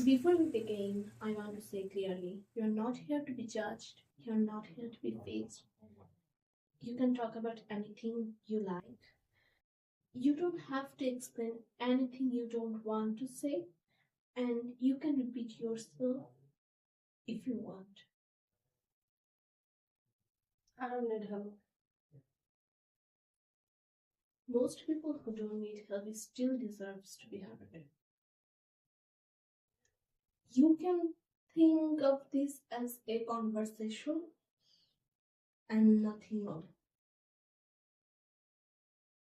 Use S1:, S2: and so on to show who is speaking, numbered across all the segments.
S1: Before we begin, I want to say clearly, you're not here to be judged, you're not here to be fixed. You can talk about anything you like. You don't have to explain anything you don't want to say, and you can repeat yourself if you want.
S2: I don't need help.
S1: Most people who don't need help still deserves to be heard. You can think of this as a conversation and nothing more.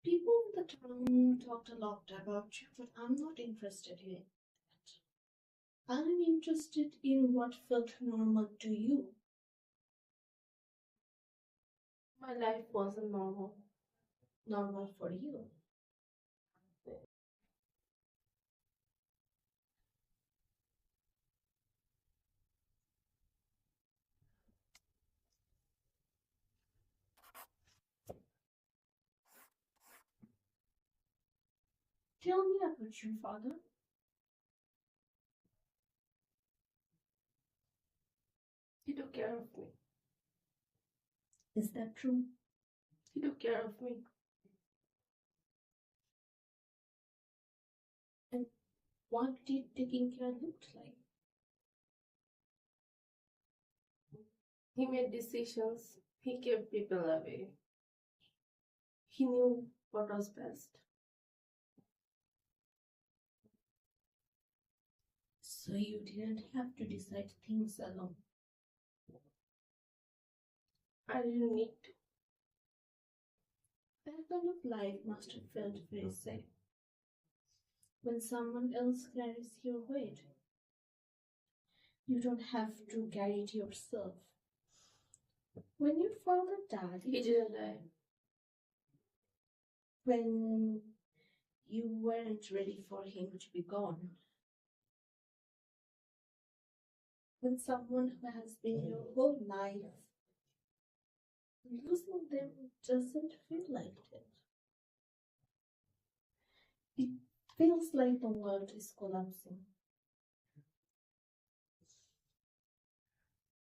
S1: People in the town talked a lot about you, but I'm not interested in it. I'm interested in what felt normal to you.
S2: My life wasn't normal.
S1: Normal for you. Tell me about your father.
S2: He took care of me.
S1: Is that true?
S2: He took care of me.
S1: And what did taking care look like?
S2: He made decisions. He kept people away. He knew what was best.
S1: So you didn't have to decide things alone.
S2: I didn't need to.
S1: That kind of life must have felt very safe. When someone else carries your weight, you don't have to carry it yourself. When your father died,
S2: He didn't die.
S1: when you weren't ready for him to be gone, when someone who has been your whole life, losing them doesn't feel like it. It feels like the world is collapsing.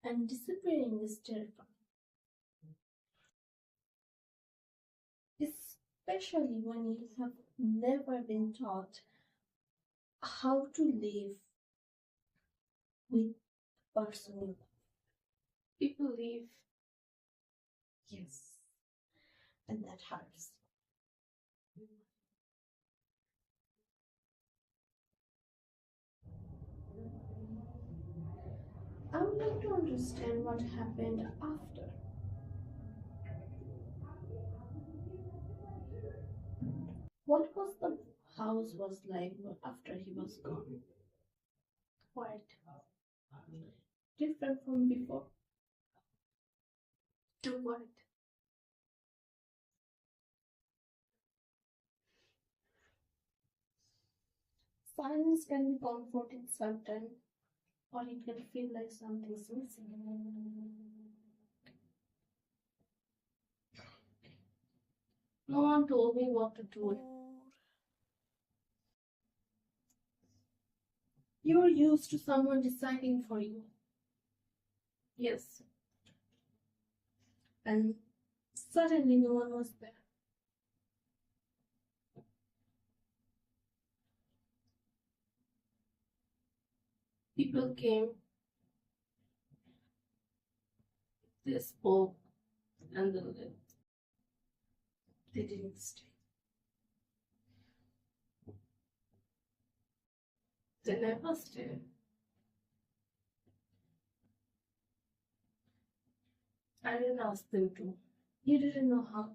S1: And disappearing is terrifying. Especially when you have never been taught how to live with the person you love.
S2: People leave.
S1: Yes. And that hurts. I would like to understand what happened after. What was the house was like after he was gone?
S2: Quiet.
S1: Different from before.
S2: Too quiet.
S1: Silence can be comforting sometimes, or it can feel like something's missing. No one told me what to do. You were used to someone deciding for you.
S2: Yes.
S1: And suddenly no one was there.
S2: People came. They spoke. And then left.
S1: They didn't stay.
S2: They never stayed. I didn't ask them to.
S1: You didn't know how.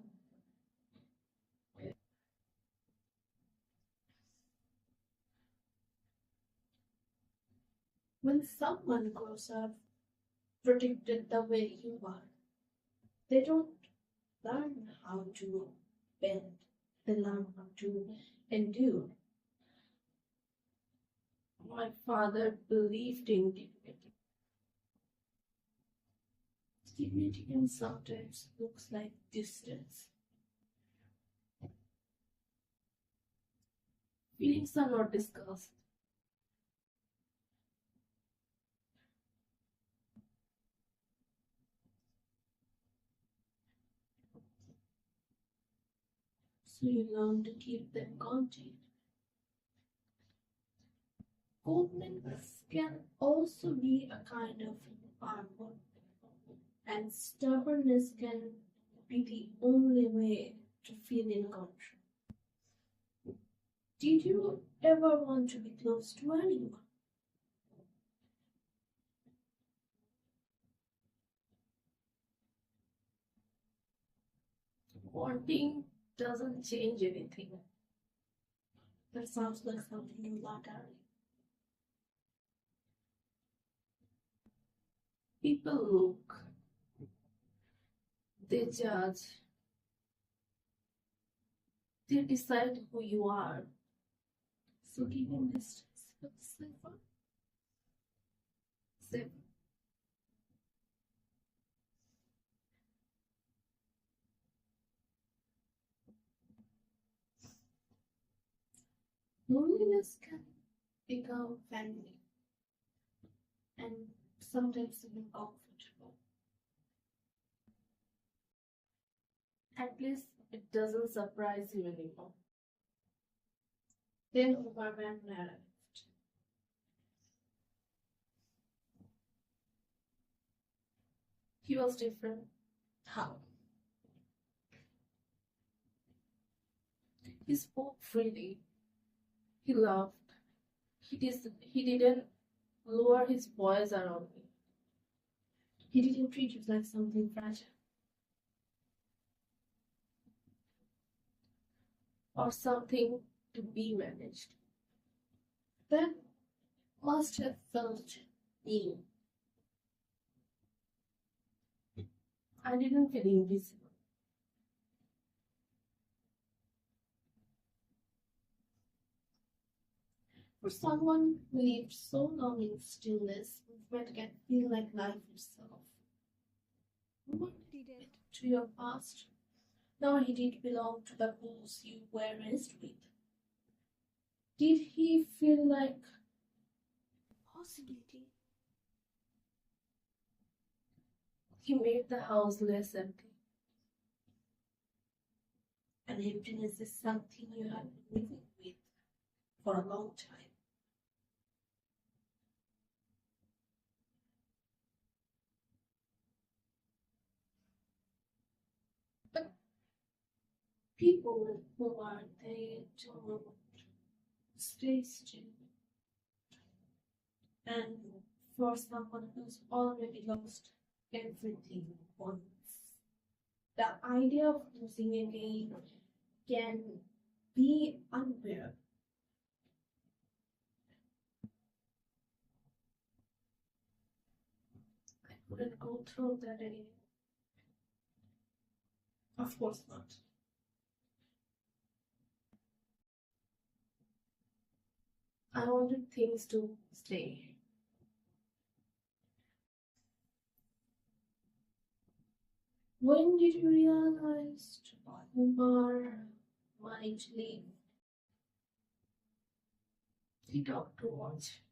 S1: When someone grows up protected the way you are, they don't learn how to bend. They learn how to endure.
S2: My father believed in dignity.
S1: Dignity can sometimes looks like distance.
S2: Feelings are not discussed.
S1: so you learn to keep them contained. Coldness can also be a kind of armor, and stubbornness can be the only way to feel in control. Did you ever want to be close to anyone?
S2: Wanting doesn't change anything.
S1: That sounds like something you like, Ari.
S2: People look, they judge, they decide who you are.
S1: So keeping distance feels safer.
S2: Safe.
S1: Loneliness can become family and sometimes even comfortable.
S2: At least it doesn't surprise you anymore.
S1: Then overwhelmed arrived.
S2: He was different.
S1: How?
S2: He spoke freely. He laughed. He didn't lower his voice around me.
S1: He didn't treat you like something fragile.
S2: Or something to be managed.
S1: That must have felt new.
S2: I didn't feel invisible.
S1: For someone who lived so long in stillness, movement can feel like life itself. What did it to your past? Nor he did belong to the rules you were raised with. Did he feel like possibility?
S2: He made the house less empty.
S1: And emptiness is something you have been living with for a long time. But people who are they don't stay still. And for someone who's already lost everything once, the idea of losing again can be unfair.
S2: I couldn't go through that anymore.
S1: Of course not.
S2: I wanted things to stay.
S1: When did you realize you were wanting to leave?
S2: He talked too much.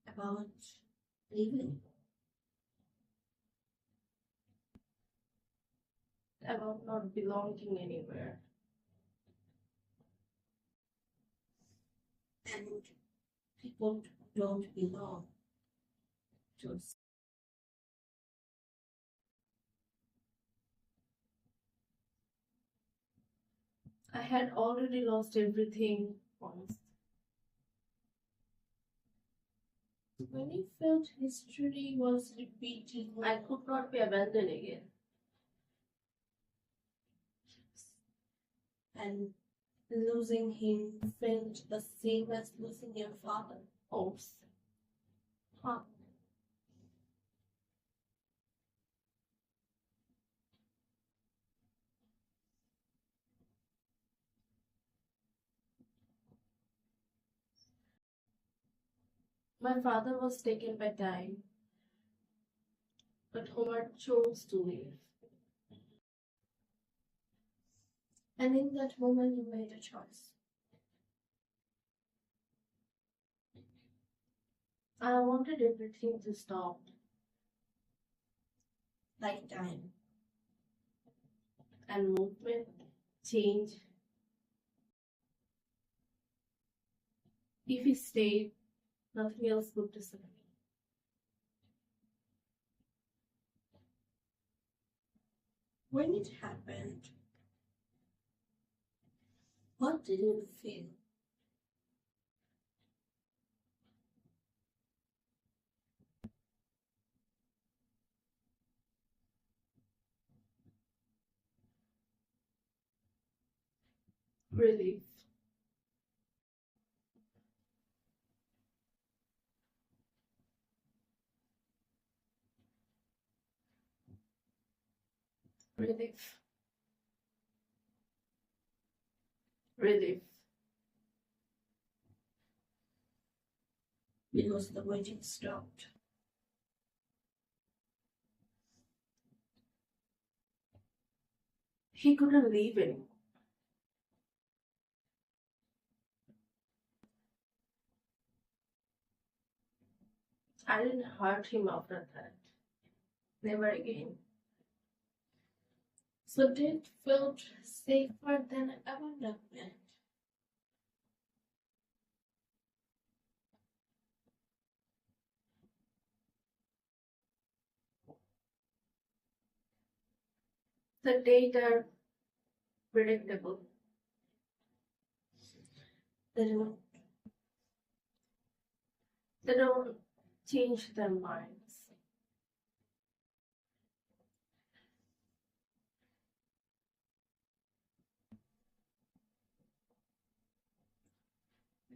S1: About leaving?
S2: About not belonging anywhere.
S1: And people don't belong to us.
S2: I had already lost everything once.
S1: When you felt history was repeating,
S2: I could not be abandoned again.
S1: and losing him felt the same as losing your father.
S2: Oops.
S1: Huh.
S2: My father was taken by time, but Homer chose to live.
S1: And in that moment, you made a choice.
S2: I wanted everything to stop.
S1: Like time.
S2: And movement. change. If he stayed, nothing else would disappear.
S1: When it happened, what did you feel?
S2: Relief. Relief. Relief.
S1: Because the waiting stopped.
S2: He couldn't leave anymore. I didn't hurt him after that. Never again.
S1: So death felt safer than abandonment.
S2: The days are predictable.
S1: They don't
S2: They don't change their minds.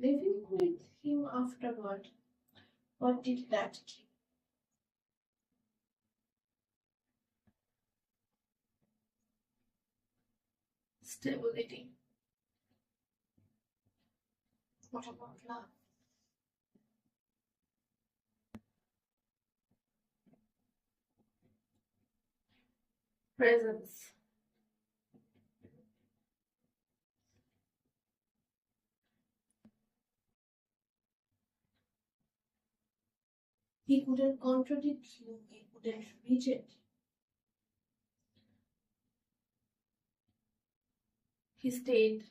S1: living with him afterward. What did that give?
S2: Stability.
S1: What about love?
S2: Presence.
S1: He couldn't contradict you, he couldn't reject you.
S2: He stayed.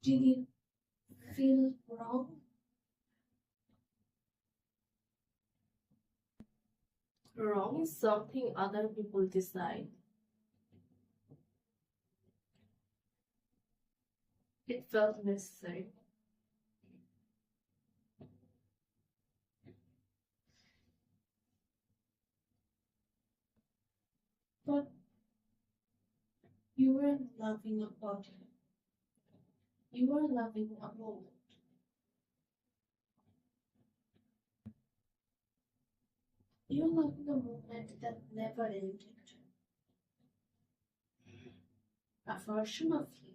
S1: Did he feel wrong?
S2: Wrong is something other people decide. It felt necessary.
S1: But you weren't loving a body. You were loving a moment. You're loving a moment that never ended. A version of you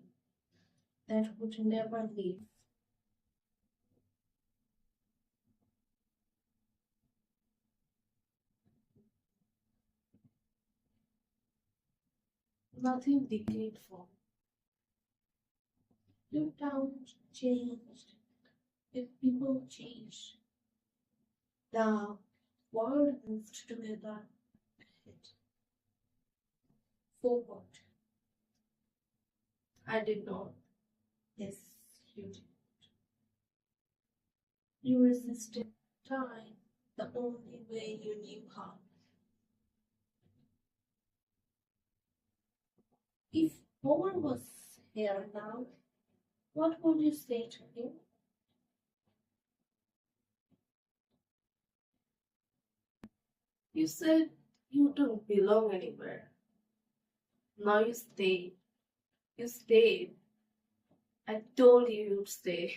S1: that would never leave.
S2: Nothing decayed for.
S1: Your town changed. If people changed, the world moved together. Forward.
S2: I did not.
S1: Yes, you did. You resisted time the only way you knew how. If Homer was here now, what would you say to him?
S2: You said you don't belong anywhere. Now you stay. You stayed. I told you you'd stay.